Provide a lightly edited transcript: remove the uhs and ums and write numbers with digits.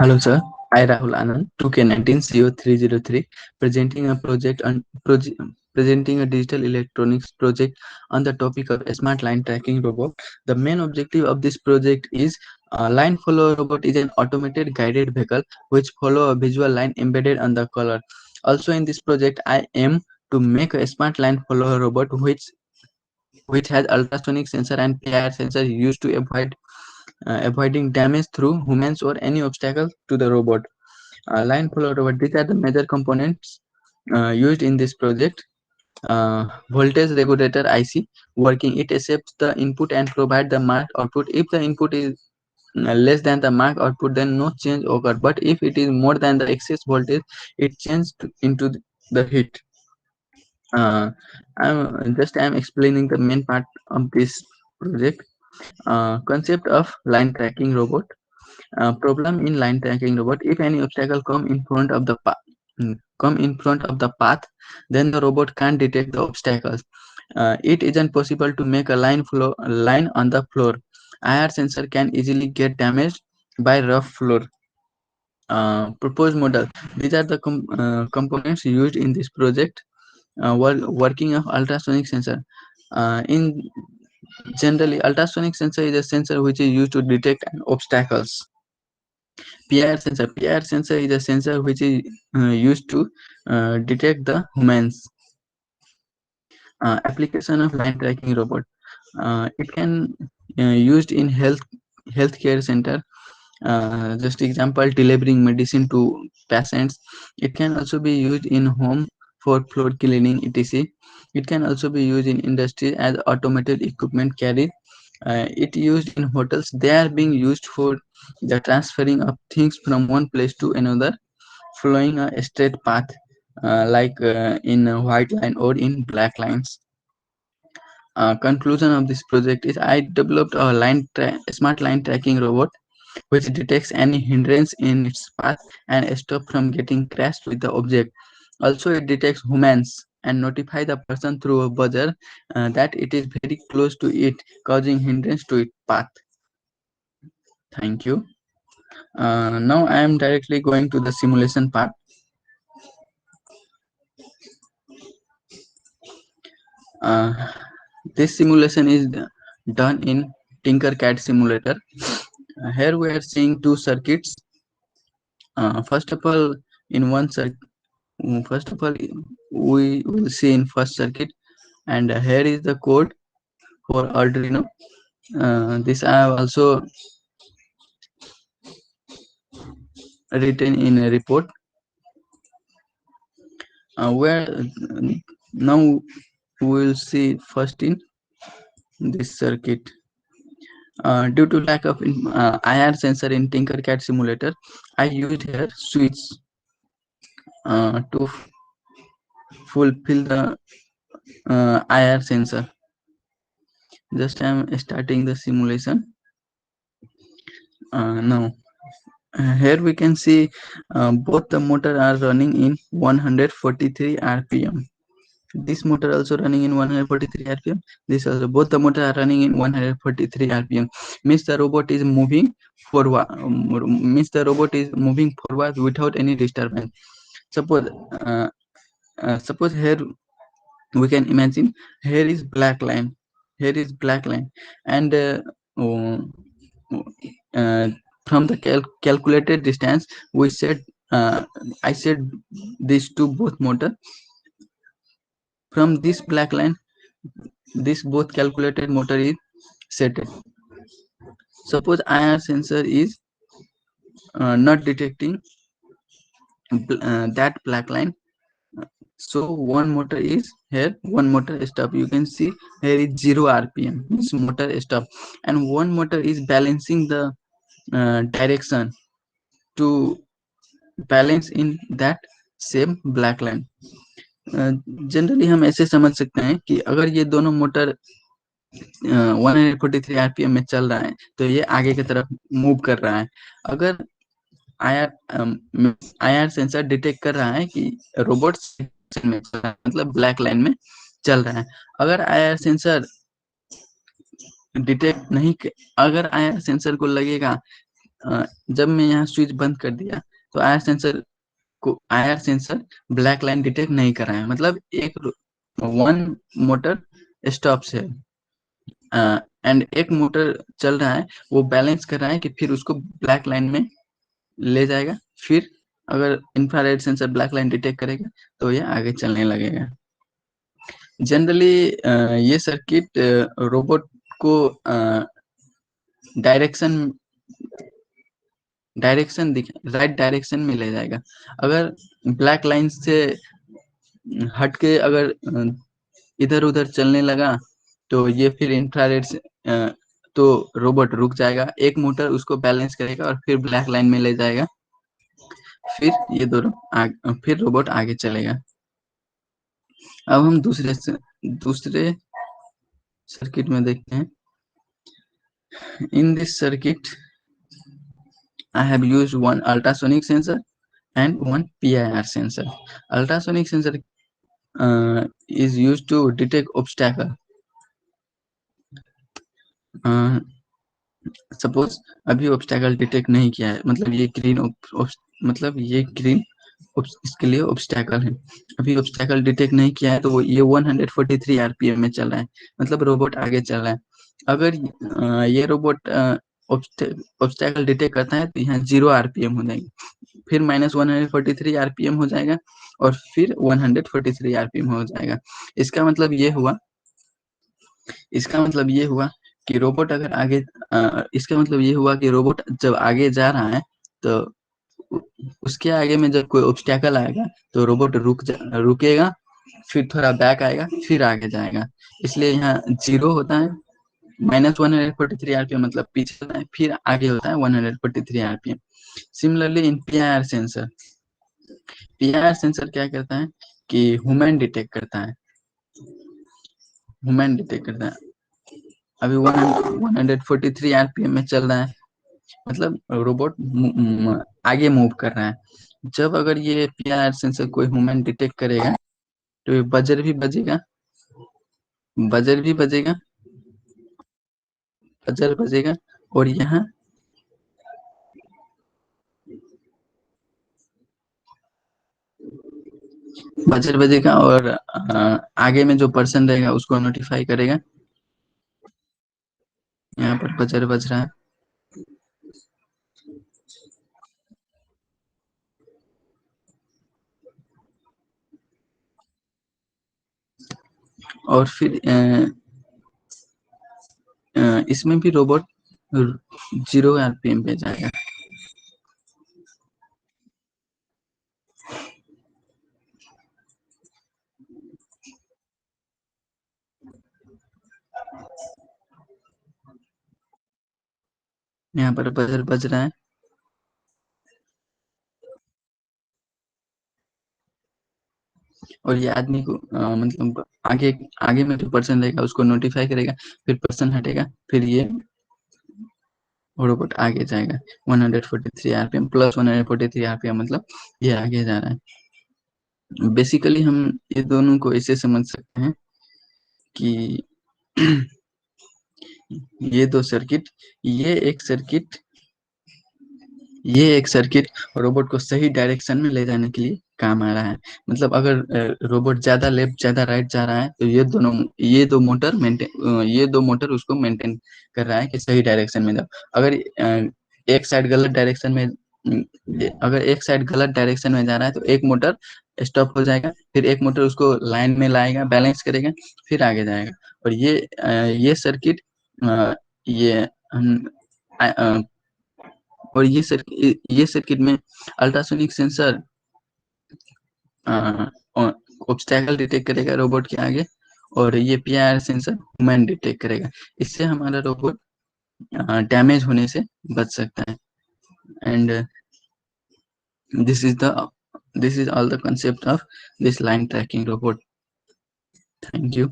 Hello, sir. I Rahul Anand, 2K19CO303, presenting a presenting a digital electronics project on the topic of a smart line tracking robot. The main objective of this project is line follow robot is an automated guided vehicle which follow a visual line embedded on the collar. Also, in this project, I aim to make a smart line follow robot which has ultrasonic sensor and PIR sensor used to avoiding damage through humans or any obstacle to the robot. Line follow robot. These are the major components used in this project. Voltage regulator IC working. It accepts the input and provide the marked output. If the input is less than the marked output, then no change occur. But if it is more than the excess voltage, it changes into the heat. I'm explaining the main part of this project. Concept of line tracking robot. Problem in line tracking robot: if any obstacle come in front of the path, then the robot can't detect the obstacles. It isn't possible to make a line on the floor. IR sensor can easily get damaged by rough floor. Proposed model: these are the components used in this project. Working of ultrasonic sensor. In generally, ultrasonic sensor is a sensor which is used to detect obstacles. PIR sensor is a sensor which is used to detect the humans. Application of line tracking robot. It can used in healthcare center. Just example, delivering medicine to patients. It can also be used in home for floor cleaning, etc. It can also be used in industry as automated equipment carried. It used in hotels. They are being used for the transferring of things from one place to another, following a straight path, like in a white line or in black lines. Conclusion of this project is I developed a smart line tracking robot which detects any hindrance in its path and stop from getting crashed with the object. Also, it detects humans and notify the person through a buzzer that it is very close to it, causing hindrance to its path. Thank you. Now I am directly going to the simulation part. Uh, this simulation is done in Tinkercad simulator. Here we are seeing two circuits. First of all, in one circuit, first of all, we will see in first circuit, and here is the code for Arduino. This I have also written in a report. Where now we will see first in this circuit. Due to lack of IR sensor in Tinkercad simulator, I used here switch to fulfill the IR sensor. Just I am starting the simulation. Now here we can see both the motor are running in 143 rpm. This motor also running in 143 rpm. This also, both the motor are running in 143 rpm. Means the robot is moving forward. Means the robot is moving forward without any disturbance. Suppose suppose here we can imagine here is black line. Here is black line, and uh, uh, from the calculated distance we said, I said these two both motor. From this black line, this both calculated motor is set. Suppose IR sensor is not detecting that black line, so one motor is here, one motor stop. You can see here is 0 rpm, means motor stop, and one motor is balancing the direction to balance in that same black line. Generally हम ऐसे समझ सकते हैं कि अगर ये दोनों motor 143 RPM में चल रहा है तो ये आगे की तरफ मूव कर रहा है. अगर आईआर सेंसर डिटेक्ट कर रहा है कि रोबोट में चल रहा है, मतलब ब्लैक लाइन में चल रहा है. अगर आईआर सेंसर डिटेक्ट नहीं, अगर आईआर सेंसर को लगेगा जब मैं यहाँ स्विच बंद कर दिया तो IR sensor black line detect नहीं कर रहा है, मतलब एक वन मोटर स्टॉप से एंड एक मोटर चल रहा है, वो बैलेंस कर रहा है कि फिर उसको ब्लैक लाइन में ले जाएगा, फिर अगर infrared sensor black line detect करेगा तो ये आगे चलने लगेगा। जनरली ये सर्किट रोबोट को डायरेक्शन डायरेक्शन राइट डायरेक्शन में ले जाएगा। अगर ब्लैक लाइन से हट के अगर इधर उधर चलने लगा तो ये फिर इंफ्रारेड से तो रोबोट रुक जाएगा, एक मोटर उसको बैलेंस करेगा और फिर ब्लैक लाइन में ले जाएगा, फिर ये दोनों फिर रोबोट आगे चलेगा। अब हम दूसरे सर्किट में देखते हैं। In this circuit I have used one ultrasonic sensor and one PIR sensor. Ultrasonic sensor is used to detect obstacle. Suppose अभी ऑब्स्टैकल डिटेक्ट नहीं किया है, मतलब ये ग्रीन इसके लिए ऑब्स्टैकल है, अभी ऑब्स्टैकल डिटेक्ट नहीं किया है तो वो ये 143 आरपीएम में चल रहा है, मतलब रोबोट आगे चल रहा है। अगर ये रोबोट ऑब्स्टैकल डिटेक्ट करता है तो यहाँ 0 आरपीएम हो जाएगी, फिर -143 आरपीएम हो जाएगा और फिर 143 आरपीएम हो जाएगा। इसका मतलब ये हुआ कि रोबोट अगर आगे इसका मतलब ये हुआ कि रोबोट जब आगे जा रहा है तो उसके आगे में जब कोई ऑब्स्टैकल आएगा तो रोबोट रुकेगा, फिर थोड़ा बैक आएगा, फिर आगे जाएगा। इसलिए यहाँ 0 होता है, -143 आरपीएम मतलब पीछे होता है, फिर आगे होता है 143 RPM. Similarly in PIR sensor क्या करता है कि ह्यूमन डिटेक्ट करता है। अभी 143 आरपीएम में चल रहा है, मतलब रोबोट आगे मूव कर रहा है। जब अगर ये पीआईआर सेंसर कोई ह्यूमन डिटेक्ट करेगा तो बजर भी बजेगा, और यहाँ बजर बजेगा और आगे में जो पर्सन रहेगा उसको नोटिफाई करेगा। यहाँ पर बजर बज रहा है और फिर इसमें भी रोबोट 0 आरपीएम पे जाएगा। यहाँ पर बजर बज रहा है और ये आदमी को मतलब आगे आगे में जो पर्सन रहेगा उसको नोटिफाई करेगा, फिर पर्सन हटेगा, फिर ये रोबोट आगे जाएगा 143 आरपीएम प्लस 143 आरपीएम, मतलब ये आगे जा रहा है। बेसिकली हम ये दोनों को ऐसे समझ सकते हैं कि ये दो सर्किट ये एक सर्किट रोबोट को सही डायरेक्शन में ले जाने के लिए काम आ रहा है। मतलब अगर रोबोट ज्यादा लेफ्ट ज्यादा राइट जा रहा है तो ये दो मोटर उसको मेंटेन कर रहा है कि सही डायरेक्शन में जाओ। अगर एक साइड गलत डायरेक्शन में जा रहा है तो एक मोटर स्टॉप हो जाएगा, फिर एक मोटर उसको लाइन में लाएगा, बैलेंस करेगा, फिर आगे जाएगा। और ये सर्किट ये हम और ये सर्किट में अल्ट्रासोनिक सेंसर ऑब्स्टैकल डिटेक्ट करेगा रोबोट के आगे, और ये पीआईआर सेंसर ह्यूमन डिटेक्ट करेगा। इससे हमारा रोबोट डैमेज होने से बच सकता है। And this is all the concept of this line tracking robot. Thank you.